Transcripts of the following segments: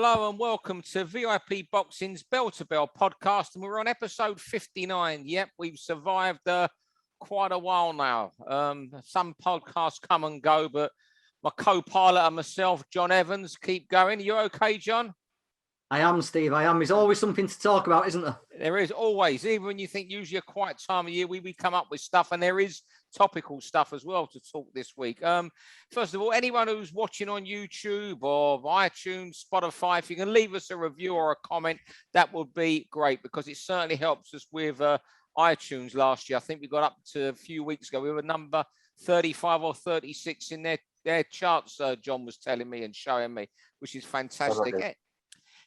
Hello and welcome to VIP Boxing's Bell to Bell podcast, and we're on episode 59. Yep, we've survived quite a while now. Some podcasts come and go, but my co-pilot and myself, John Evans, keep going. Are you okay, John? I am, Steve. I am. There's always something to talk about, isn't there? There is always. Even when you think usually a quiet time of year, we come up with stuff, and there is topical stuff as well to talk this week. First of all, anyone who's watching on YouTube or iTunes, Spotify, if you can leave us a review or a comment, that would be great, because it certainly helps us with iTunes last year. I think we got up to a few weeks ago. We were number 35 or 36 in their charts, John was telling me and showing me, which is fantastic.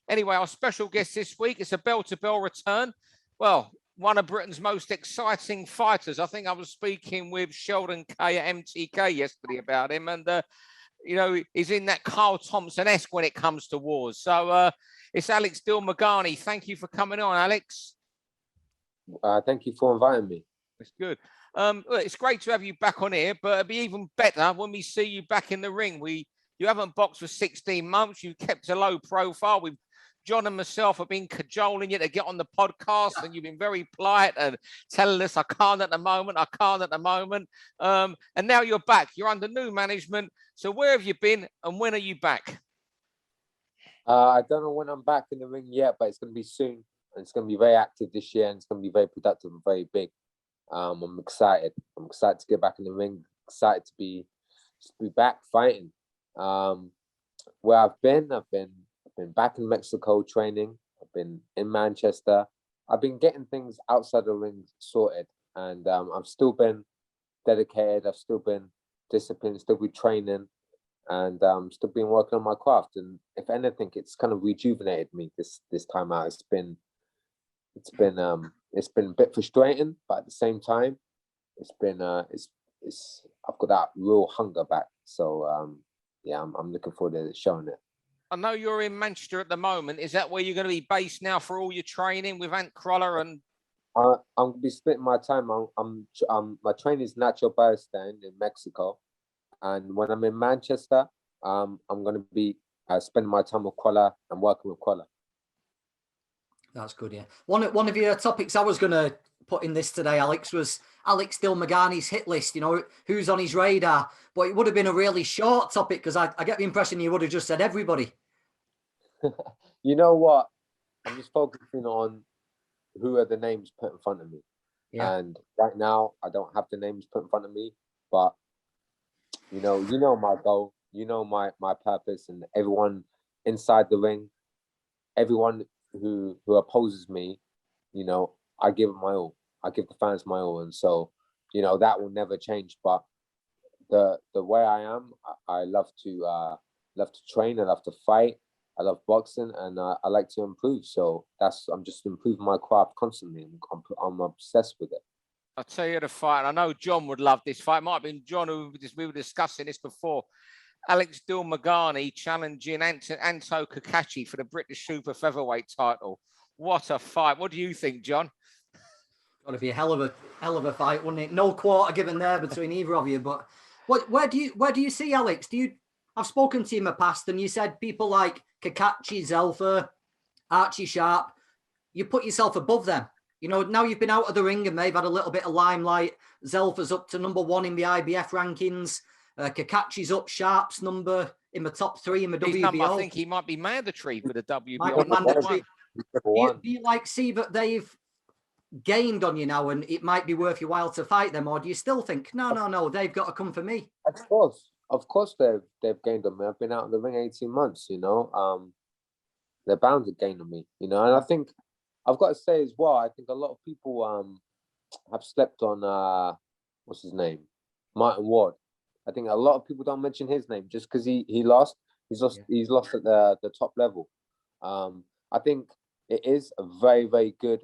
Anyway, our special guest this week is a bell-to-bell return. Well, one of Britain's most exciting fighters. I think I was speaking with Sheldon Kay at MTK yesterday about him, and he's in that Carl Thompson-esque when it comes to wars. So it's Alex Dilmaghani. Thank you for coming on, Alex. Thank you for inviting me. It's good. Look, it's great to have you back on here, but it'll be even better when we see you back in the ring. You haven't boxed for 16 months. You kept a low profile. John and myself have been cajoling you to get on the podcast, and you've been very polite and telling us, I can't at the moment. And now you're back. You're under new management. So where have you been and when are you back? I don't know when I'm back in the ring yet, but it's going to be soon. And it's going to be very active this year, and it's going to be very productive and very big. I'm excited. I'm excited to get back in the ring. Excited to be back fighting. Where I've been back in Mexico training. I've been in Manchester. I've been getting things outside the ring sorted, and I've still been dedicated. I've still been disciplined, still been training, and still been working on my craft. And if anything, it's kind of rejuvenated me this time out. It's been a bit frustrating, but at the same time, I've got that real hunger back. So I'm looking forward to showing it. I know you're in Manchester at the moment. Is that where you're going to be based now for all your training with Ant Croller? And I'm going to be splitting my time. My training is natural biostand in Mexico, and when I'm in Manchester, I'm going to be spending my time with Croller and working with Croller. That's good, yeah. One of your topics I was going to put in this today, Alex, was Alex Dilmaghanis hit list, who's on his radar. But it would have been a really short topic, because I get the impression you would have just said everybody. You know what? I'm just focusing on who are the names put in front of me. Yeah. And right now, I don't have the names put in front of me. But, you know my goal, my purpose, and everyone inside the ring, everyone who opposes me, I give it my all. I give the fans my all, and so that will never change. But the way I am, I love to train. I love to fight. I love boxing, and I like to improve. So I'm just improving my craft constantly. I'm obsessed with it. I'll tell you the fight. I know John would love this fight. It might have been John we were discussing this before. Alex Dilmaghani challenging Anto Kakashi for the British Super-Featherweight title. What a fight! What do you think, John? Got to be a hell of a fight, wouldn't it? No quarter given there between either of you. But where do you see Alex? I've spoken to you in the past, and you said people like Kakashi, Zelfa, Archie Sharp, you put yourself above them. Now you've been out of the ring and they've had a little bit of limelight. Zelfa's up to number 1 in the IBF rankings. Kakashi's up, Sharp's number in the top 3 in the WBO. I think he might be mandatory for the WBO. Do you see that they've gained on you now, and it might be worth your while to fight them, or do you still think no, they've got to come for me? Of course, they've gained on me. I've been out in the ring 18 months. They're bound to gain on me. And I think I've got to say as well, I think a lot of people have slept on what's his name, Martin Ward. I think a lot of people don't mention his name just because he lost. He's lost at the top level. I think it is a very, very good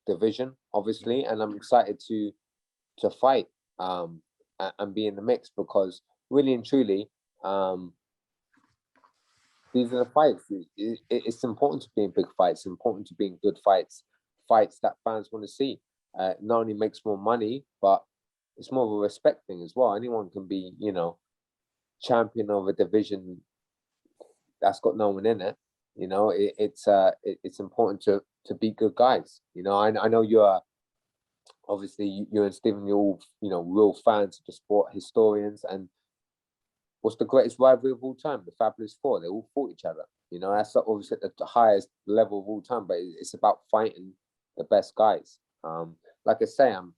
division, obviously, and I'm excited to fight and be in the mix, because really and truly, these are the fights. It's important to be in big fights. It's important to be in good fights that fans want to see. Not only makes more money, but it's more of a respect thing as well. Anyone can be, champion of a division that's got no one in it. You know, it's important to beat good guys. You know, I know you're obviously you and Stephen, you're all, you know, real fans of the sport, historians. And what's the greatest rivalry of all time? The Fabulous Four. They all fought each other. You know, that's obviously at the highest level of all time, but it's about fighting the best guys. Like I say, I'm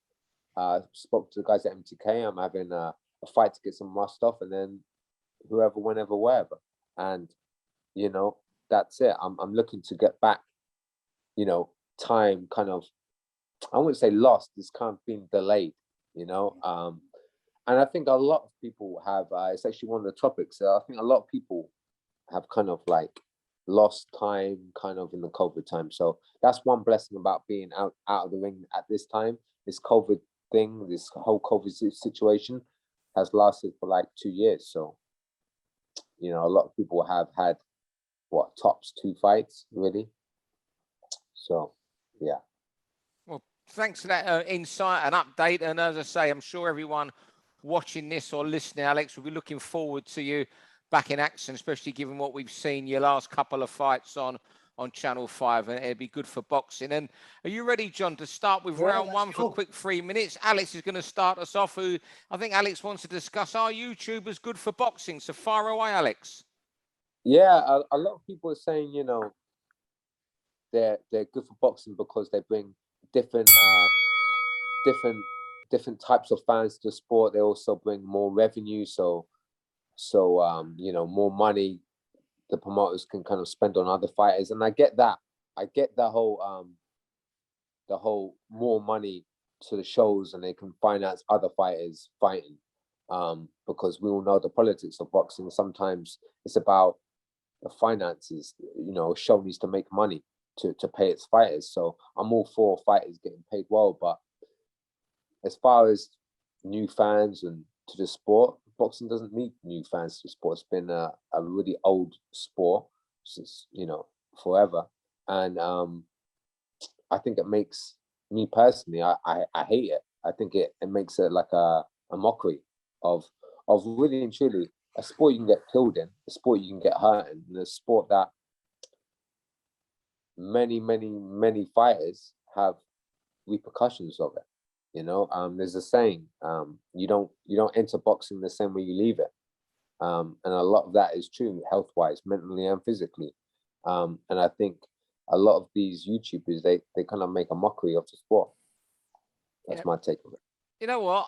spoke to the guys at MTK. I'm having a fight to get some rust off, and then whoever, whenever, wherever. And you know, that's it. I'm looking to get back. You know, time kind of, I wouldn't say lost. It's kind of been delayed. You know, and I think a lot of people have. It's actually one of the topics. I think a lot of people have kind of like lost time kind of in the COVID time. So that's one blessing about being out of the ring at this time. This COVID thing, this whole COVID situation has lasted for like 2 years. So, you know, a lot of people have had tops 2 fights really. So, yeah. Well, thanks for that insight and update. And as I say, I'm sure everyone watching this or listening, Alex, will be looking forward to you back in action, especially given what we've seen your last couple of fights on Channel 5, and it'd be good for boxing. And are you ready, John, to start with round one for a quick 3 minutes? Alex is going to start us off, who I think Alex wants to discuss, are YouTubers good for boxing? So fire away, Alex. Yeah, a lot of people are saying, you know, they're good for boxing because they bring different types of fans to the sport. They also bring more revenue, so you know, more money the promoters can kind of spend on other fighters. And I get that. I get the whole more money to the shows, and they can finance other fighters fighting. Because we all know the politics of boxing. Sometimes it's about the finances. You know, a show needs to make money to pay its fighters. So I'm all for fighters getting paid well. But as far as new fans and to the sport, boxing doesn't need new fans to the sport. It's been a really old sport since, you know, forever. And I think it makes me personally, I hate it. I think it makes it like a mockery of really and truly a sport you can get killed in, a sport you can get hurt in, and a sport that many fighters have repercussions of it. You know, there's a saying, you don't enter boxing the same way you leave it. And a lot of that is true, health-wise, mentally and physically. And I think a lot of these YouTubers, they kind of make a mockery of the sport. That's my take on it. You know what?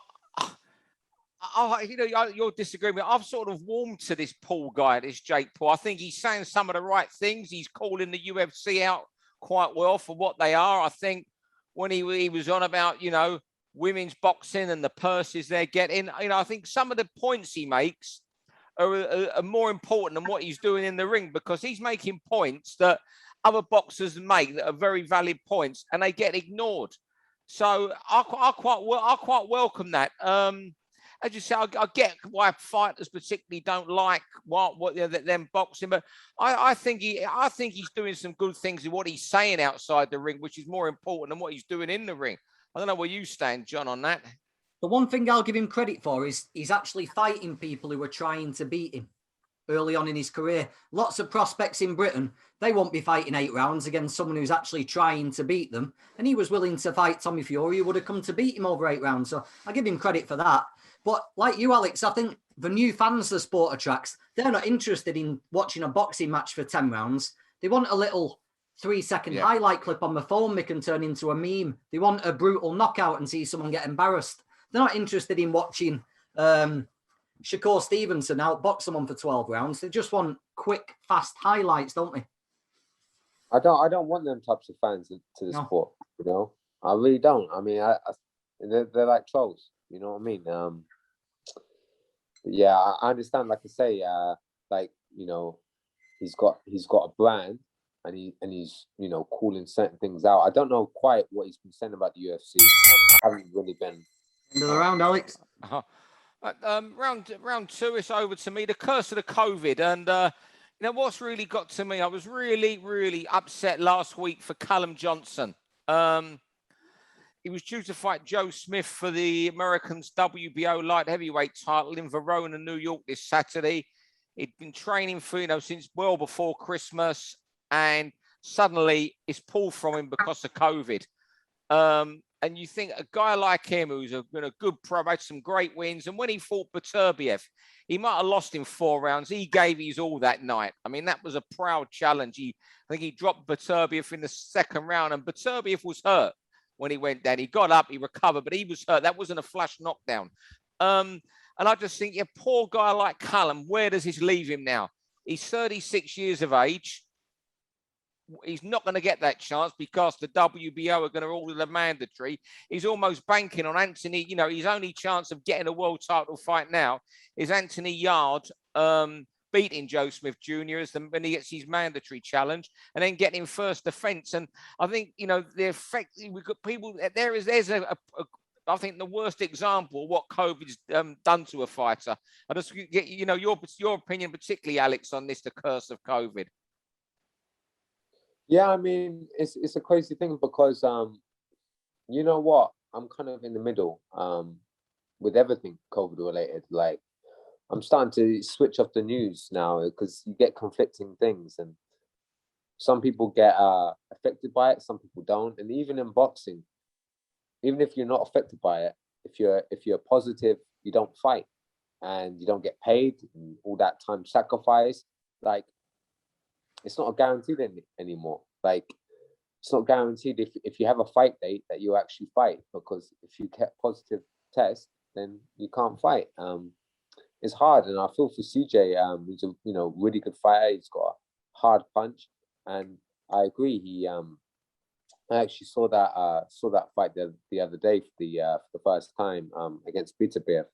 You know, you're disagreeing. I've sort of warmed to this Paul guy, this Jake Paul. I think he's saying some of the right things. He's calling the UFC out quite well for what they are. I think when he was on about, you know, women's boxing and the purses they're getting, you know, I think some of the points he makes are more important than what he's doing in the ring, because he's making points that other boxers make that are very valid points, and they get ignored. So I quite welcome that. As you say, I get why fighters particularly don't like them boxing, but I think he's doing some good things in what he's saying outside the ring, which is more important than what he's doing in the ring. I don't know where you stand, John, on that. The one thing I'll give him credit for is he's actually fighting people who were trying to beat him early on in his career. Lots of prospects in Britain, they won't be fighting 8 rounds against someone who's actually trying to beat them. And he was willing to fight Tommy Fury, who would have come to beat him over 8 rounds. So I give him credit for that. But like you, Alex, I think the new fans the sport attracts, they're not interested in watching a boxing match for 10 rounds. They want a little 3-second highlight clip on the phone they can turn into a meme. They want a brutal knockout and see someone get embarrassed. They're not interested in watching Shakur Stevenson outbox someone for 12 rounds. They just want quick, fast highlights, don't they? I don't want them types of fans to the sport. You know, I really don't. I mean, they're like trolls. You know what I mean? But yeah, I understand. Like I say, like, you know, he's got a brand, and he's you know, calling certain things out. I don't know quite what he's been saying about the UFC. I haven't really been. End of the round, Alex. Round 2, it's over to me. The curse of the COVID. And you know what's really got to me? I was really upset last week for Callum Johnson. He was due to fight Joe Smith for the Americans WBO light heavyweight title in Verona, New York this Saturday. He'd been training for, since well before Christmas, and suddenly it's pulled from him because of COVID. And you think a guy like him, who's been a good pro, had some great wins, and when he fought Beterbiev, he might have lost in 4 rounds. He gave his all that night. I mean, that was a proud challenge. I think he dropped Beterbiev in the 2nd round, and Beterbiev was hurt when he went down. He got up, he recovered, but he was hurt. That wasn't a flash knockdown. And I just think, poor guy like Callum, where does this leave him now? He's 36 years of age. He's not going to get that chance because the WBO are going to order the mandatory. He's almost banking on Anthony. His only chance of getting a world title fight now is Anthony Yard beating Joe Smith Jr. when he gets his mandatory challenge, and then getting first defense. And I think, the effect we've got people there's I think the worst example of what COVID's done to a fighter. I just get, your opinion, particularly, Alex, on this, the curse of COVID. Yeah, I mean, it's a crazy thing because, you know what? I'm kind of in the middle with everything COVID related. Like, I'm starting to switch off the news now because you get conflicting things, and some people get affected by it, some people don't. And even in boxing, even if you're not affected by it, if you're positive, you don't fight and you don't get paid and all that time sacrifice. Like, it's not guaranteed anymore. Like, it's not guaranteed if you have a fight date that you actually fight, because if you get positive test, then you can't fight. It's hard, and I feel for CJ. He's a really good fighter. He's got a hard punch, and I agree. I actually saw that fight the other day for the first time against Beterbiev,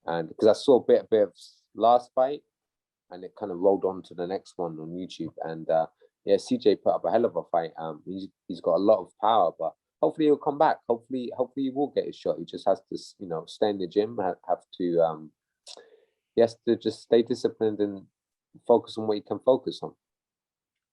and because I saw Beterbiev's last fight, and it kind of rolled on to the next one on YouTube. And CJ put up a hell of a fight. He's got a lot of power, but hopefully he'll come back. Hopefully he will get his shot. He just has to, stay in the gym. He has to just stay disciplined and focus on what he can focus on.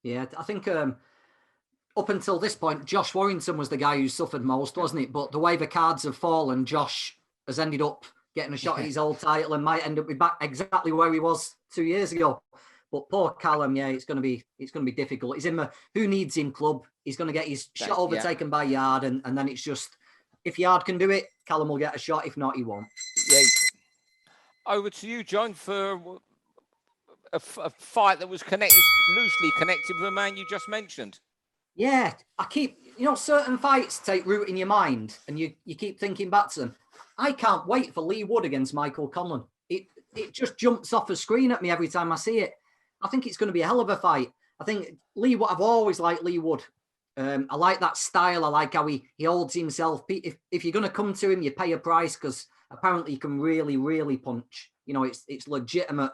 Yeah, I think up until this point, Josh Warrington was the guy who suffered most, wasn't it? But the way the cards have fallen, Josh has ended up getting a shot at his old title and might end up back exactly where he was 2 years ago. But poor Callum, it's going to be difficult. He's in the who needs him club. He's going to get his shot overtaken by Yard, and then it's just, if Yard can do it, Callum will get a shot. If not, he won't. Yeah. Over to you, John, for a fight that was loosely connected with the man you just mentioned. Yeah, I keep, certain fights take root in your mind, and you keep thinking back to them. I can't wait for Lee Wood against Michael Conlan. It just jumps off the screen at me every time I see it. I think it's going to be a hell of a fight. I think I've always liked Lee Wood. I like that style. I like how he holds himself. If you're going to come to him, you pay a price, because apparently he can really, really punch. It's legitimate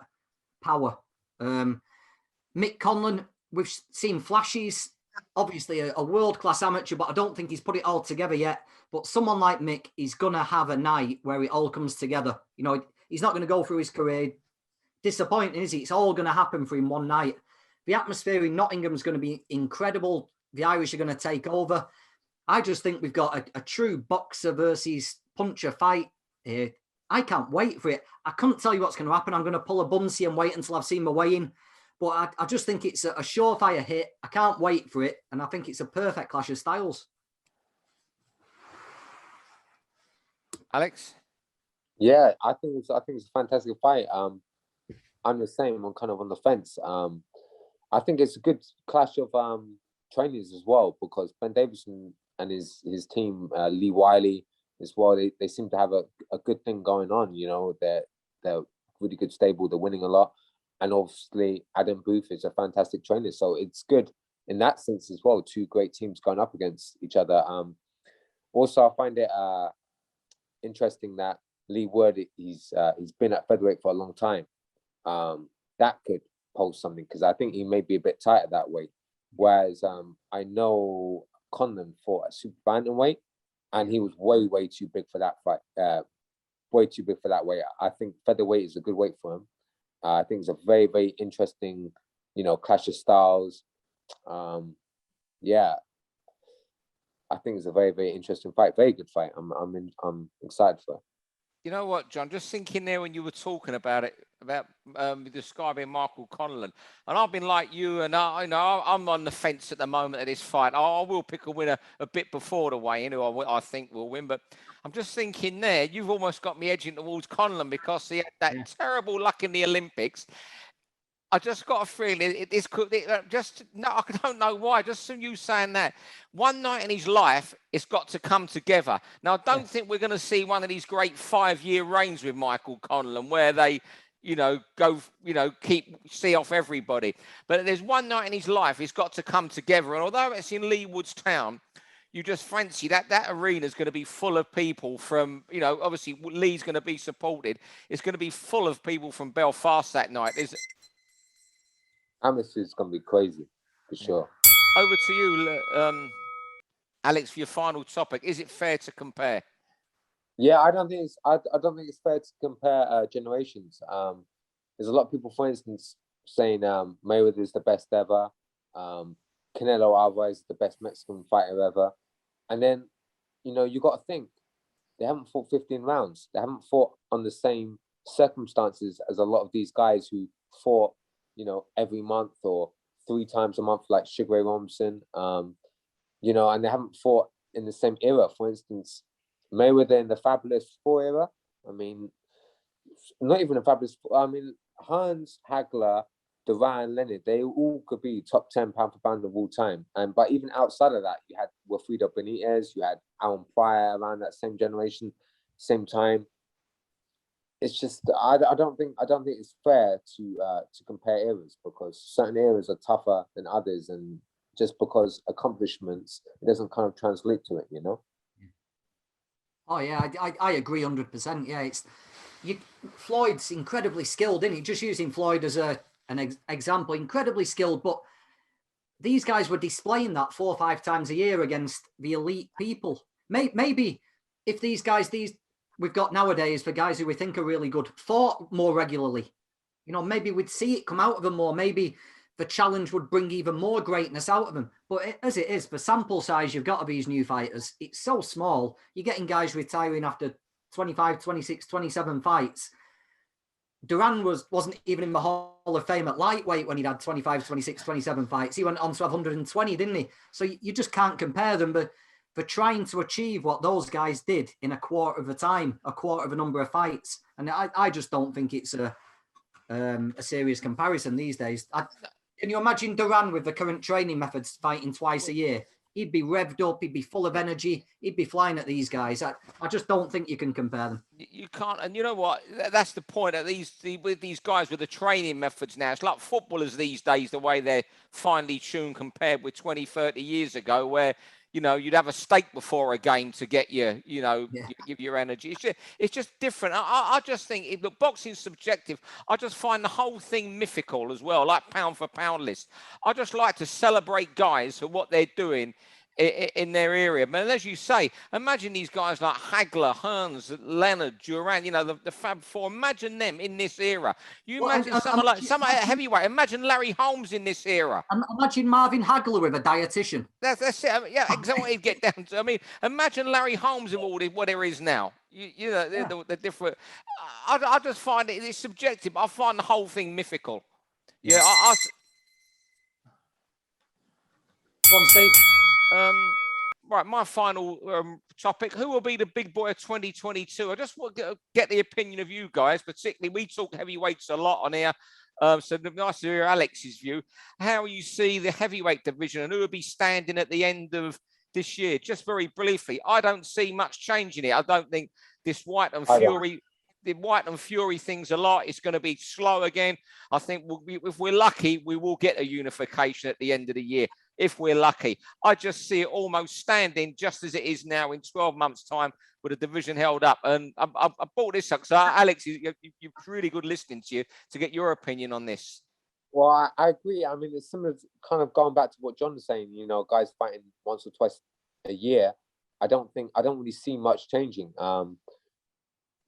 power. Mick Conlan, we've seen flashes. Obviously a world-class amateur, but I don't think he's put it all together yet. But someone like Mick is going to have a night where it all comes together. He's not going to go through his career disappointing, is he? It's all going to happen for him one night. The atmosphere in Nottingham is going to be incredible. The Irish are going to take over. I just think we've got a true boxer versus puncher fight here. I can't wait for it. I couldn't tell you what's going to happen. I'm going to pull a Bunsey and wait until I've seen my weigh-in. But I just think it's a surefire hit. I can't wait for it. And I think it's a perfect clash of styles. Alex? Yeah, I think it's a fantastic fight. I'm the same. I'm kind of on the fence. I think it's a good clash of trainers as well, because Ben Davison and his team, Lee Wiley as well, they seem to have a good thing going on. They're really good stable. They're winning a lot. And obviously, Adam Booth is a fantastic trainer. So it's good in that sense as well. Two great teams going up against each other. Also, I find it interesting that Lee Wood, he's been at featherweight for a long time. That could pose something, because I think he may be a bit tight at that weight. Whereas I know Conlan fought at super bantamweight, and he was way too big for that fight. Way too big for that weight. I think featherweight is a good weight for him. I think it's a very, very interesting, clash of styles. Yeah, I think it's a very, very interesting fight. Very good fight. I'm excited for it. You know what, John? Just thinking there when you were talking about it, about describing Michael Conlan, and I've been like you, and I'm on the fence at the moment of this fight. I will pick a winner a bit before the weigh-in, who I think will win. But I'm just thinking there, you've almost got me edging towards Conlan because he had that terrible luck in the Olympics. I just got a feeling this could I don't know why. Just from you saying that, one night in his life, it's got to come together. Now, I don't think we're going to see one of these great 5-year reigns with Michael Conlan where they, see off everybody. But there's one night in his life, it's got to come together. And although it's in Leewood's town, you just fancy that arena is going to be full of people from, obviously Lee's going to be supported. It's going to be full of people from Belfast that night. Atmosphere is going to be crazy, for sure. Over to you, Alex, for your final topic. Is it fair to compare? Yeah, I don't think it's fair to compare generations. There's a lot of people, for instance, saying Mayweather is the best ever. Canelo Alvarez is the best Mexican fighter ever. And then, you got to think, they haven't fought 15 rounds. They haven't fought on the same circumstances as a lot of these guys who fought, every month or 3 times a month, like Sugar Ray Robinson, and they haven't fought in the same era. For instance, Mayweather in the Fabulous 4 era. I mean, not even the Fabulous 4. I mean, Hearns, Hagler, Duran, Leonard, they all could be top 10 pound for pound of all time. But even outside of that, you had Wilfredo Benitez, you had Alan Pryor around that same generation, same time. It's just I don't think it's fair to compare eras, because certain eras are tougher than others, and just because accomplishments, it doesn't kind of translate to it, Oh yeah, I agree 100%. Yeah, Floyd's incredibly skilled, isn't he? Just using Floyd as an example, incredibly skilled, but these guys were displaying that 4 or 5 times a year against the elite people. Maybe if these guys, we've got nowadays, for guys who we think are really good, fought more regularly, maybe we'd see it come out of them more. Maybe the challenge would bring even more greatness out of them. But as it is, the sample size you've got of these new fighters, it's so small. You're getting guys retiring after 25, 26, 27 fights. Duran wasn't even in the Hall of Fame at lightweight when he'd had 25, 26, 27 fights. He went on to have 120, didn't he? So you just can't compare them. But for trying to achieve what those guys did in a quarter of the time, a quarter of a number of fights, and I just don't think it's a serious comparison these days. Can you imagine Duran with the current training methods fighting twice a year? He'd be revved up. He'd be full of energy. He'd be flying at these guys. I just don't think you can compare them. You can't. And you know what? That's the point. With these guys with the training methods now, it's like footballers these days, the way they're finely tuned compared with 20, 30 years ago, where, you'd have a steak before a game to get you, give your energy. It's just different. I just think, look, boxing's subjective. I just find the whole thing mythical as well, like pound for pound list. I just like to celebrate guys for what they're doing in their area. But as you say, imagine these guys like Hagler, Hearns, Leonard, Duran, the Fab Four. Imagine them in this era. Imagine someone at heavyweight. Imagine Larry Holmes in this era. Imagine Marvin Hagler with a dietitian. That's it. Yeah, exactly what he'd get down to. I mean, imagine Larry Holmes with all what there is now. The different. I just find it's subjective. I find the whole thing mythical. Yeah, Go on, Steve. Right, my final topic. Who will be the big boy of 2022? I just want to get the opinion of you guys, particularly. We talk heavyweights a lot on here. So nice to hear Alex's view. How you see the heavyweight division and who will be standing at the end of this year? Just very briefly, I don't see much change in it. I don't think this White and Fury... The White and Fury thing's a lot. It's going to be slow again. I think if we're lucky, we will get a unification at the end of the year. If we're lucky, I just see it almost standing just as it is now in 12 months' time with a division held up. And I brought this up. So, Alex, you're really good listening to you to get your opinion on this. Well, I agree. I mean, it's similar, kind of going back to what John was saying. Guys fighting once or twice a year. I don't really see much changing.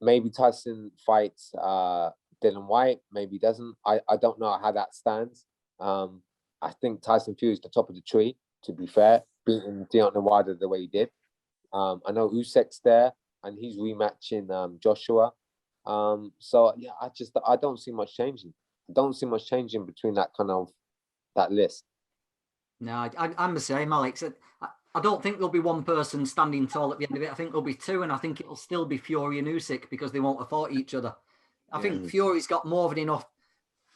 Maybe Tyson fights Dylan White, maybe he doesn't. I don't know how that stands. I think Tyson Fury is the top of the tree, to be fair, beating Deontay Wilder the way he did. I know Usyk's there. and he's rematching Joshua. So yeah, I don't see much changing. I don't see much changing between that list. No, I'm the same, Alex. I don't think there'll be one person standing tall at the end of it. I think there'll be two, and I think it'll still be Fury and Usyk because they won't have fought each other. I think Fury's got more than enough.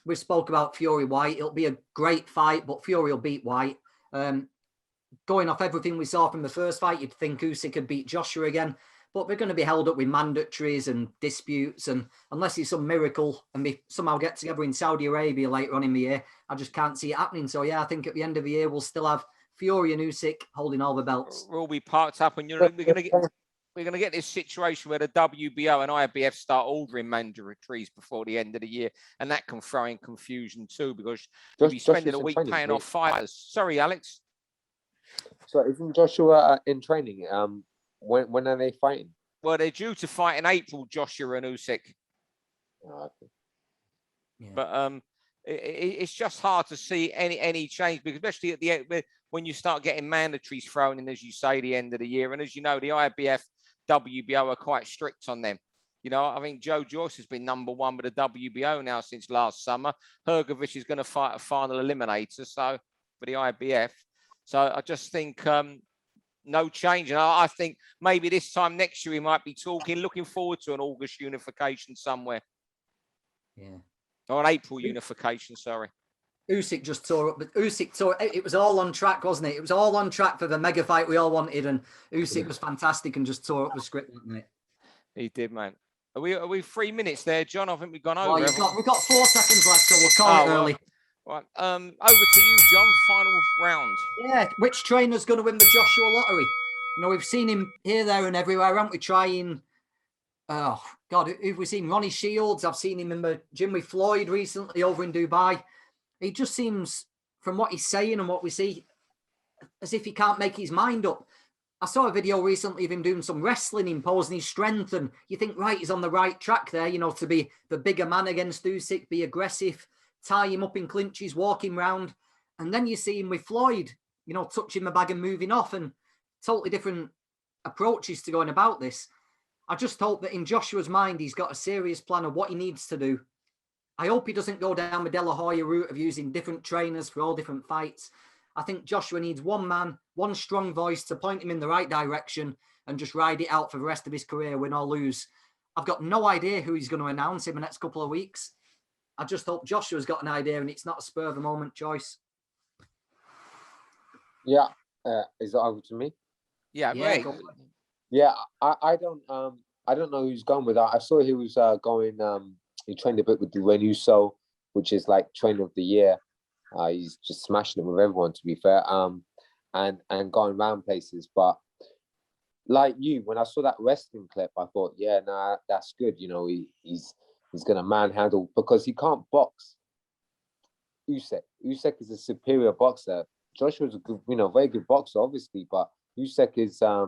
We spoke about Fury White. It'll be a great fight, but Fury will beat White. Going off everything we saw from the first fight, you'd think Usyk could beat Joshua again, but they're going to be held up with mandatories and disputes. And unless it's some miracle and they somehow get together in Saudi Arabia later on in the year, I just can't see it happening. So yeah, I think at the end of the year, we'll still have Fury and Usyk holding all the belts. We'll be parked up, and we're going to get this situation where the WBO and IBF start ordering mandatories before the end of the year, and that can throw in confusion too, because you'll be spending a week paying off fighters. Sorry, Alex. So isn't Joshua in training? When are they fighting? Well, they're due to fight in April, Joshua and Usyk. Oh, okay. Yeah. But it's just hard to see any change, because especially at the end, when you start getting mandatories thrown in, as you say, the end of the year. And as you know, the IBF, WBO are quite strict on them. You know, I think Joe Joyce has been number one with the WBO now since last summer. Hrgovic is going to fight a final eliminator, so for the IBF. So I just think no change. And I think maybe this time next year we might be looking forward to an August unification somewhere. Yeah. Or an April unification, sorry. Usyk just tore up, but Usyk tore. It was all on track, wasn't it? It was all on track for the mega fight we all wanted, and Usyk was fantastic and just tore up the script, wasn't it? He did, man. Are we 3 minutes there, John? I think we've gone over. Oh, we've got 4 seconds left, so we'll call it early. Right. Over to you, John. Final round. Yeah. Which trainer's going to win the Joshua lottery? You know, we've seen him here, there, and everywhere, haven't we? Trying. Oh God, who've we seen? Ronnie Shields. I've seen him in the gym with Floyd recently over in Dubai. He just seems, from what he's saying and what we see, as if he can't make his mind up. I saw a video recently of him doing some wrestling, imposing his strength, and you think, right, he's on the right track there, you know, to be the bigger man against Usyk, be aggressive, tie him up in clinches, walking round. And then you see him with Floyd, you know, touching the bag and moving off, and totally different approaches to going about this. I just hope that in Joshua's mind, he's got a serious plan of what he needs to do. I hope he doesn't go down the De La Hoya route of using different trainers for all different fights. I think Joshua needs one man, one strong voice to point him in the right direction and just ride it out for the rest of his career, win or lose. I've got no idea who he's going to announce in the next couple of weeks. I just hope Joshua's got an idea and it's not a spur of the moment choice. Yeah. Is it over to me? Yeah, right. Yeah, I don't know who's going with that. I saw he was going. He trained a bit with the Renuso, which is like trainer of the year. He's just smashing it with everyone, to be fair. And going around places. But like you, when I saw that wrestling clip, I thought, yeah, nah, that's good. You know, he's gonna manhandle, because he can't box. Usyk is a superior boxer. Joshua's a good, you know, very good boxer, obviously, but Usyk is a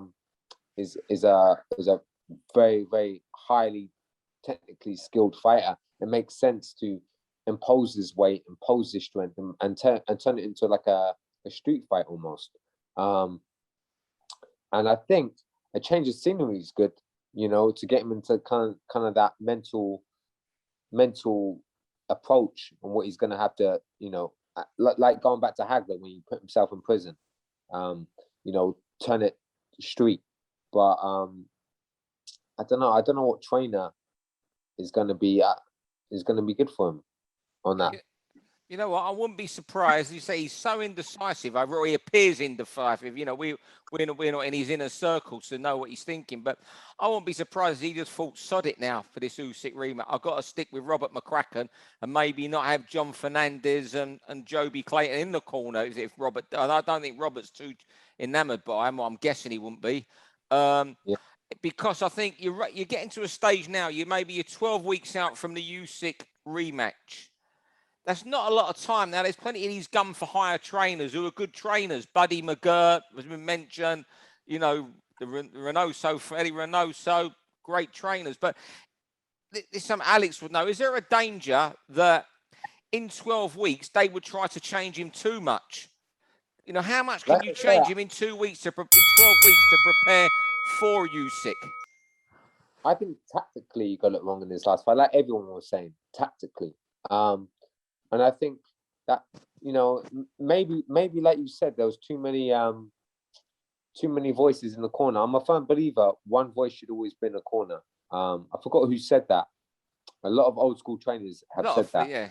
very, very highly technically skilled fighter. It makes sense to impose his weight, impose his strength, and turn it into like a street fight almost. And I think a change of scenery is good, you know, to get him into kind of that mental approach on what he's going to have to, you know, like going back to Hagler when he put himself in prison, you know, turn it street. But I don't know what trainer is going to be good for him on that. You know what? I wouldn't be surprised. You say he's so indecisive. He appears indecisive. You know, we're not in his inner circle to know what he's thinking. But I wouldn't be surprised if he just thought, sod it now for this Usyk rematch. I've got to stick with Robert McCracken and maybe not have John Fernandez and Joby Clayton in the corner. If Robert, I don't think Robert's too enamoured by him. Well, I'm guessing he wouldn't be. Yeah. Because I think you're getting to a stage now. You're 12 weeks out from the Usyk rematch. That's not a lot of time now. There's plenty of these gun for hire trainers who are good trainers. Buddy McGirt has been mentioned. You know, Freddie Reynoso, great trainers. But this something Alex would know. Is there a danger that in 12 weeks they would try to change him too much? You know, how much can you change him in 2 weeks in 12 weeks to prepare for Usyk? I think tactically he got it wrong in his last fight, like everyone was saying, tactically. And I think that, you know, maybe like you said, there was too many voices in the corner. I'm a firm believer one voice should always be in the corner. I forgot who said that. A lot of old school trainers have said that. Yeah.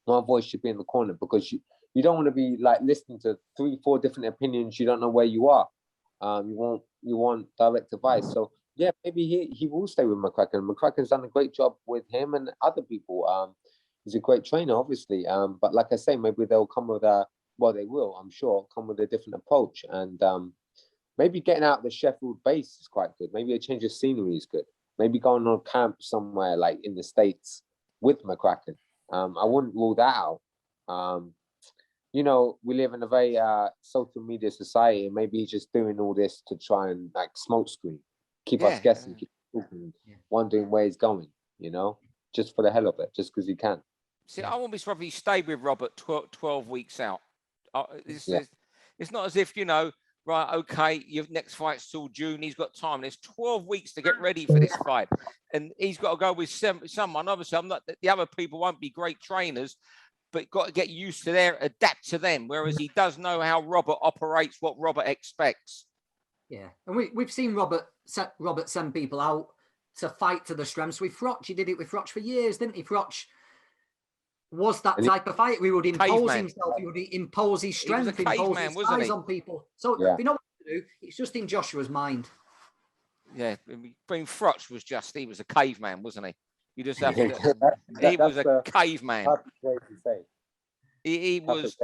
One voice should be in the corner, because you don't want to be like listening to 3-4 different opinions. You don't know where you are. You want direct advice. So yeah, maybe he will stay with McCracken. McCracken's done a great job with him and other people. He's a great trainer, obviously. But like I say, maybe they'll come with they will, I'm sure, come with a different approach. And maybe getting out of the Sheffield base is quite good. Maybe a change of scenery is good. Maybe going on camp somewhere like in the States with McCracken. I wouldn't rule that out. You know, we live in a very social media society, and maybe he's just doing all this to try and like smoke screen, keep us guessing, keep talking, wondering where he's going, you know, just for the hell of it, just because he can. See, I won't be surprised if he stayed with Robert 12 weeks out. It's not as if, you know, right, okay, your next fight's till June. He's got time. There's 12 weeks to get ready for this fight. And he's got to go with someone. Obviously, the other people won't be great trainers, but got to get used to adapt to them. Whereas he does know how Robert operates, what Robert expects. Yeah. And we've seen Robert send people out to fight to the strengths. With Froch, he did it with Froch for years, didn't he? Froch was that type of fight. He would impose himself. He would impose his strength, impose his size on people. So if you know what to do, it's just in Joshua's mind. Yeah, I mean, Froch was he was a caveman, wasn't he? You just have to. He was a caveman. He was.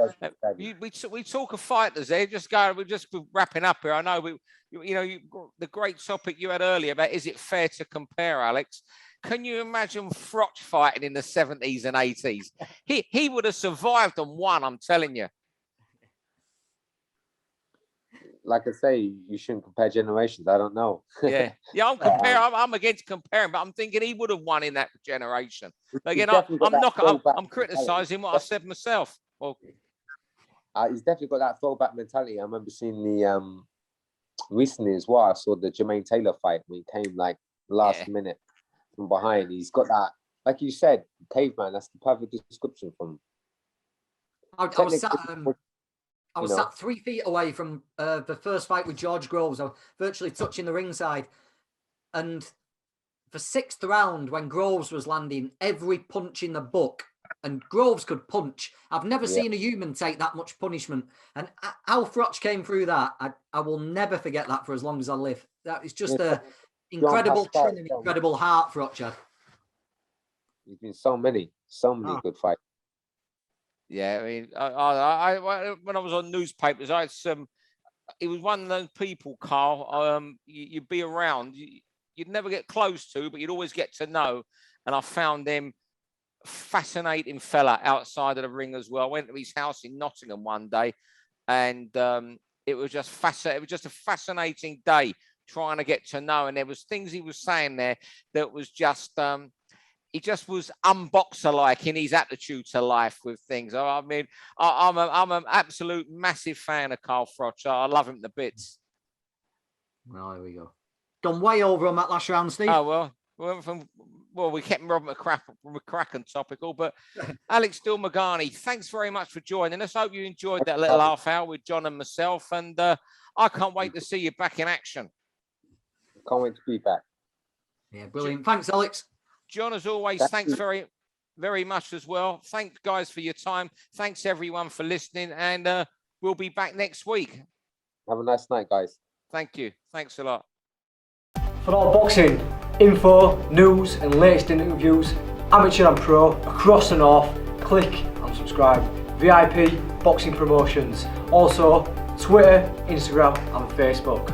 We talk of fighters there. We're just wrapping up here. I know the great topic you had earlier about is it fair to compare, Alex? Can you imagine Froch fighting in the 70s and 80s? He would have survived and won, I'm telling you. Like I say, you shouldn't compare generations. I don't know. Yeah, I'm against comparing, but I'm thinking he would have won in that generation. Again, I'm criticising what I said myself. Well, he's definitely got that throwback mentality. I remember seeing the recently as well. I saw the Jermaine Taylor fight when he came like last minute from behind. He's got that, like you said, caveman. That's the perfect description for him. I was sat 3 feet away from the first fight with George Groves. I was virtually touching the ringside. And the 6th round, when Groves was landing every punch in the book, and Groves could punch. I've never seen a human take that much punishment. And how Froch came through that, I will never forget that for as long as I live. That is just an incredible chin and incredible heart, Froch had. There's been so many good fights. Yeah, I mean, I when I was on newspapers, I had some. It was one of those people, Carl. You'd be around, you'd never get close to, but you'd always get to know. And I found him fascinating fella outside of the ring as well. I went to his house in Nottingham one day, and it was just fascinating. It was just a fascinating day trying to get to know. And there was things he was saying there that was just. He just was unboxer-like in his attitude to life with things. I mean, I'm an absolute massive fan of Carl Froch. I love him to bits. Well, there we go. Gone way over on that last round, Steve. Oh, we kept Robert McCracken topical, but Alex Dilmaghani, thanks very much for joining us. Hope you enjoyed that little half hour with John and myself, and I can't wait to see you back in action. Can't wait to be back. Yeah, brilliant. Thanks, Alex. John, as always, thanks very, very much as well. Thanks, guys, for your time. Thanks, everyone, for listening. And we'll be back next week. Have a nice night, guys. Thank you. Thanks a lot. For all boxing info, news, and latest interviews, amateur and pro, across the north, click and subscribe. VIP Boxing Promotions. Also, Twitter, Instagram, and Facebook.